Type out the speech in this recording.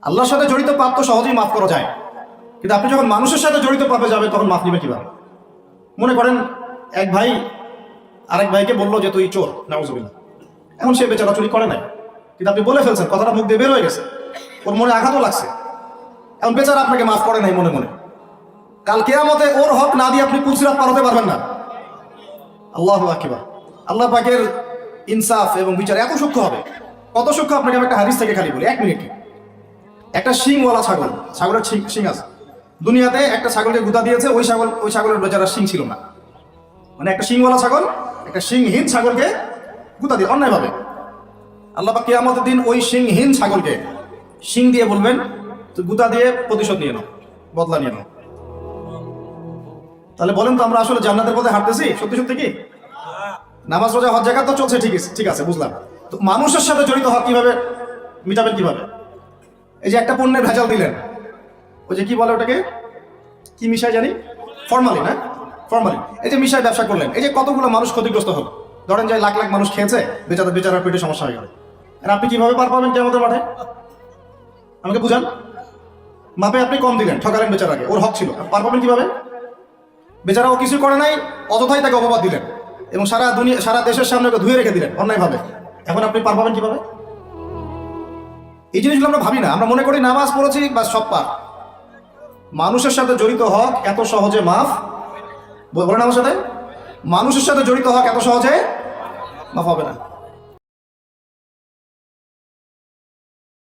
আল্লাহর সাথে জড়িত পাপ তো সহজেই মাফ করা যায়, কিন্তু আপনি যখন মানুষের সাথে জড়িত পাপে যাবে তখন মাফ নিবে কিভাবে? মনে করেন এক ভাই আরেক ভাইকে বললো যে তুই চোর, নাউজুবিল্লাহ। এখন সে বেচারা চুরি করে নাই, কিন্তু আপনি বলে ফেলছেন, কথাটা মুখ দিয়ে বের হয়ে গেছে, ওর মনে আঘাতও লাগছে। এখন বেচারা আপনাকে মাফ করে নাই মনে মনে, কাল কিয়ামতে ওর হক না দিয়ে আপনি পুলসিরাত পার হতে পারবেন না। আল্লাহু আকবার। আল্লাহ পাকের ইনসাফ এবং বিচার এত সূক্ষ্ম হবে। কত সূক্ষ্ম আপনাকে আমি একটা হাদিস থেকে খালি বলি, 1 মিনিট। একটা শিংওয়ালা ছাগল, ছাগলের শিং আছে। দুনিয়াতে একটা ছাগলকে গুঁতা দিয়েছে, ওই ছাগলের বেচারা শিং ছিল না। মানে একটা শিংওয়ালা ছাগল একটা শিংহীন ছাগলকে গুঁতা দিয়ে অন্যায়ভাবে। আল্লাহ পাক কিয়ামতের দিন ওই শিংহীন ছাগলকে শিং দিয়ে বলবেন, তুই গুঁতা দিয়ে প্রতিশোধ নিয়ে নাও, বদলা নিয়ে নাও। তাহলে বলেন তো আমরা আসলে জান্নাতের পথে হাঁটতেছি সত্যি সত্যি কি? নামাজ রোজা হজ যাকাত তো চলছে, ঠিক আছে বুঝলাম। তো মানুষের সাথে জড়িত হক কিভাবে মিটাবেন কিভাবে? এই যে একটা পণ্যের ভেজাল দিলেন, ওই যে কি বলে ওটাকে, কি মিশাই জানি, ফরমালিন। হ্যাঁ, ফরমালিন। এই যে মিশাই ব্যবসা করলেন, এই যে কতগুলো মানুষ ক্ষতিগ্রস্ত হলো। ধরেন যে লাখ লাখ মানুষ খেয়েছে, বেচারার পেটে সমস্যা হয়ে গেল। আর আপনি কিভাবে পার পাবেন কিয়ামতের মাঠে? আমাকে বুঝান। মাপে আপনি কম দিলেন, ঠকালেন বেচারাকে, ওর হক ছিল, পার পাবেন কিভাবে? বেচারা ও কিছু করে নাই, অযথাই তাকে অপবাদ দিলেন এবং সারা দেশের সামনে ওকে ধুয়ে রেখে দিলেন অন্যায়ভাবে। এখন আপনি পার পাবেন কিভাবে? এই জিনিসগুলো আমরা ভাবি না, আমরা মনে করি নামাজ পড়েছি বা সব পার। মানুষের সাথে জড়িত হক এত সহজে মাফ, বলেন আমার সাথে, মানুষের সাথে জড়িত হক এত সহজে মাফ হবে না।